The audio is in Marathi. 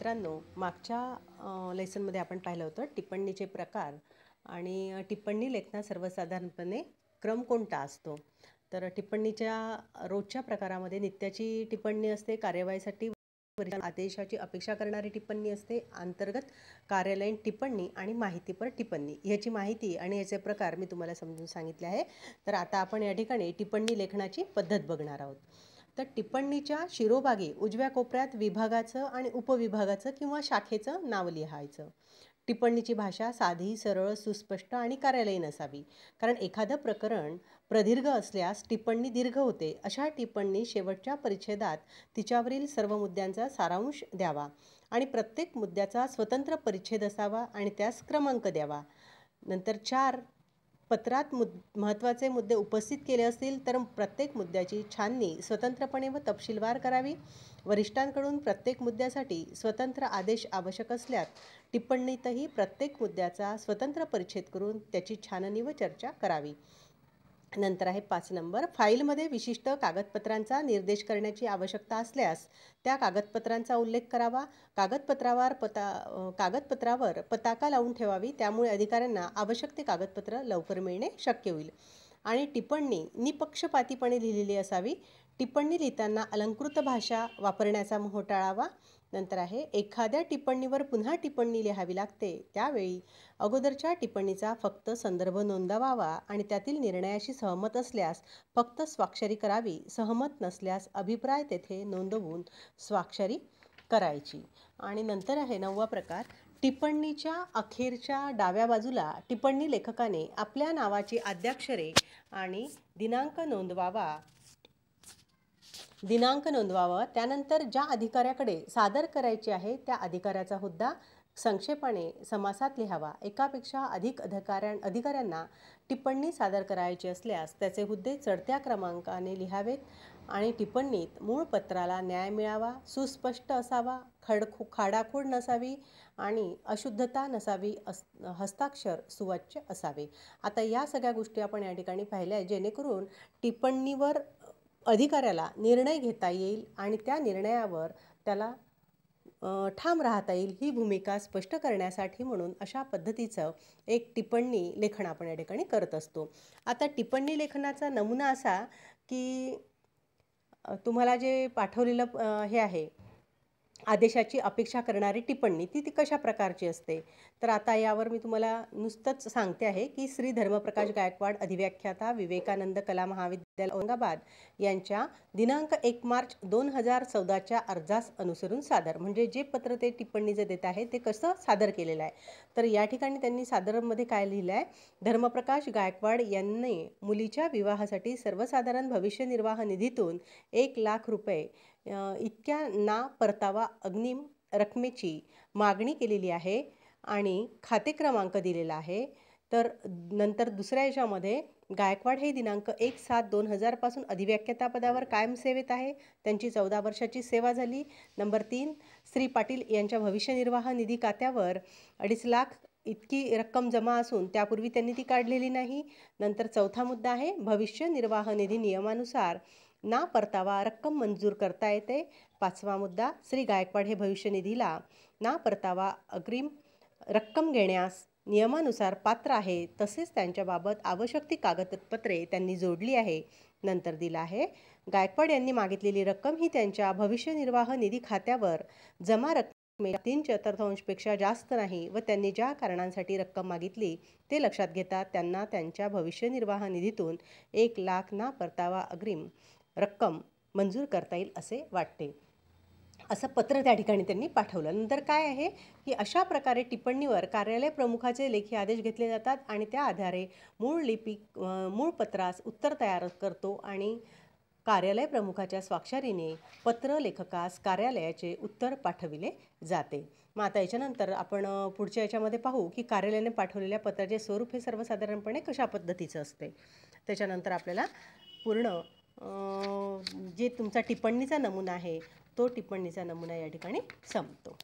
मित्रांनो, मागच्या लेसनमध्ये आपण पाहिलं होतं टिप्पणीचे प्रकार आणि टिप्पणी लेखनात सर्वसाधारणपणे क्रम कोणता असतो. तर टिप्पणीच्या रोजच्या प्रकारामध्ये नित्याची टिप्पणी असते, कार्यवाहीसाठी आदेशाची अपेक्षा करणारी टिप्पणी असते, अंतर्गत कार्यालयीन टिप्पणी आणि माहितीपर टिप्पणी. ह्याची माहिती आणि याचे प्रकार मी तुम्हाला समजून सांगितले आहे. तर आता आपण या ठिकाणी टिप्पणी लेखनाची पद्धत बघणार आहोत. तर टिप्पणीच्या शिरोभागी उजव्या कोपऱ्यात विभागाचं आणि उपविभागाचं किंवा शाखेचं नाव लिहायचं. टिप्पणीची भाषा साधी, सरळ, सुस्पष्ट आणि कार्यालयीन असावी. कारण एखादं प्रकरण प्रदीर्घ असल्यास टिप्पणी दीर्घ होते. अशा टिप्पणी शेवटच्या परिच्छेदात तिच्यावरील सर्व मुद्द्यांचा सारांश द्यावा आणि प्रत्येक मुद्द्याचा स्वतंत्र परिच्छेद असावा आणि त्यास क्रमांक द्यावा. नंतर 4 पत्रात महत्त्वाचे मुद्दे उपस्थित केले असतील तर प्रत्येक मुद्द्याची छाननी स्वतंत्रपणे व तपशीलवार करावी. वरिष्ठांकडून प्रत्येक मुद्द्यासाठी स्वतंत्र आदेश आवश्यक असल्यास टिप्पणीतही प्रत्येक मुद्द्याचा स्वतंत्र परिच्छेद करून त्याची छाननी व चर्चा करावी. नंतर आहे 5 नंबर, फाईलमध्ये विशिष्ट कागदपत्रांचा निर्देश करण्याची आवश्यकता असल्यास त्या कागदपत्रांचा उल्लेख करावा. कागदपत्रावर पताका लावून ठेवावी. त्यामुळे अधिकाऱ्यांना आवश्यक ते कागदपत्र लवकर मिळणे शक्य होईल. आणि टिप्पणी निपक्षपातीपणे लिहिलेली असावी. टिप्पणी लिहिताना अलंकृत भाषा वापरण्याचा मोह टाळावा. नंतर आहे एखाद्या टिप्पणीवर पुन्हा टिप्पणी लिहावी लागते त्यावेळी अगोदरच्या टिप्पणीचा फक्त संदर्भ नोंदवावा आणि त्यातील निर्णयाशी सहमत असल्यास फक्त स्वाक्षरी करावी. सहमत नसल्यास अभिप्राय तेथे नोंदवून स्वाक्षरी करायची. आणि नंतर आहे 9वा प्रकार, टिप्पणीच्या अखेरच्या डाव्या बाजूला टिप्पणी लेखकाने आपल्या नावाची आद्याक्षरे आणि दिनांक नोंदवावा. त्यानंतर ज्या अधिकाऱ्याकडे सादर करायचे आहे त्या अधिकाऱ्याचा हुद्दा संक्षेपाने समासात लिहावा. एकापेक्षा अधिक अधिकाऱ्यांना टिप्पणी सादर करायची असल्यास त्याचे हुद्दे चढत्या क्रमांकाने लिहावेत आणि टिप्पणीत मूळ पत्राला न्याय मिळावा, सुस्पष्ट असावा, खाडाखोड नसावी आणि अशुद्धता नसावी, हस्ताक्षर सुवाच्य असावे. आता या सगळ्या गोष्टी आपण या ठिकाणी पाहिल्या जेणेकरून टिप्पणीवर अधिकाऱ्याला निर्णय घेता येईल आणि त्या निर्णयावर त्याला ठाम राहता येईल ही भूमिका स्पष्ट करण्यासाठी म्हणून अशा पद्धतीचं एक टिप्पणी लेखन आपण या ठिकाणी करत असतो. आता टिप्पणी लेखनाचा नमुना असा की तुम्हाला जे पाठवलेलं हे आहे आदेशाची अपेक्षा करणारी टिप्पणी ती कशा प्रकारची असते. तर आता यावर मी तुम्हाला नुसतंच सांगते आहे की श्री धर्मप्रकाश गायकवाड अधिव्याख्याता विवेकानंद कला महाविद्यालय औरंगाबाद यांच्या दिनांक 1 मार्च 2014च्या अर्जास अनुसरून सादर, म्हणजे जे पत्र ते टिप्पणी जे देत आहे ते कसं सादर केलेलं आहे. तर या ठिकाणी त्यांनी सादरमध्ये काय लिहिलं आहे, धर्मप्रकाश गायकवाड यांनी मुलीच्या विवाहासाठी सर्वसाधारण भविष्य निर्वाह निधीतून 1 लाख रुपये इतक्या ना परतावा अग्रिम रकमेची मागणी केलेली आहे आणि खाते क्रमांक दिलेला आहे. तर नंतर दुसऱ्या याच्यामध्ये गायकवाड हे दिनांक 1/7/2000 पासून अधिव्याख्याता पदावर कायम सेवेत आहे. त्यांची 14 वर्षाची सेवा झाली. नंबर 3, श्री पाटील यांच्या भविष्य निर्वाह निधी खात्यावर 2.5 लाख इतकी रक्कम जमा असून त्यापूर्वी त्यांनी ती काढलेली नाही. नंतर 4था मुद्दा आहे, भविष्य निर्वाह निधी नियमानुसार ना परतावा रक्कम मंजूर करता येते. 5वा मुद्दा, श्री गायकवाड हे भविष्य निधीला ना परतावा अग्रिम रक्कम घेण्यास नियमानुसार पात्र आहे, तसेच त्यांच्याबाबत आवश्यक ती कागदपत्रे त्यांनी जोडली आहे. नंतर दिला आहे, गायकवाड यांनी मागितलेली रक्कम ही त्यांच्या भविष्य निर्वाह निधी खात्यावर जमा रकमेच्या 3/4 जास्त नाही व त्यांनी ज्या कारणांसाठी रक्कम मागितली ते लक्षात घेता त्यांना त्यांच्या भविष्य निर्वाह निधीतून 1 लाख ना परतावा अग्रिम रक्कम मंजूर करता येईल असे वाटते. असं पत्र त्या ठिकाणी त्यांनी पाठवलं. नंतर काय आहे की अशा प्रकारे टिप्पणीवर कार्यालय प्रमुखाचे लेखी आदेश घेतले जातात आणि त्या आधारे मूळ पत्रास उत्तर तयार करतो आणि कार्यालय प्रमुखाच्या स्वाक्षरीने पत्र लेखकास कार्यालयाचे उत्तर पाठविले जाते. मग आता याच्यानंतर आपण पुढच्या याच्यामध्ये पाहू की कार्यालयाने पाठवलेल्या पत्राचे स्वरूप हे सर्वसाधारणपणे कशा पद्धतीचं असते. त्याच्यानंतर आपल्याला पूर्ण जे तुमचा टिप्पणीचा नमुना आहे तो टिप्पणीचा नमुना या ठिकाणी संपतो.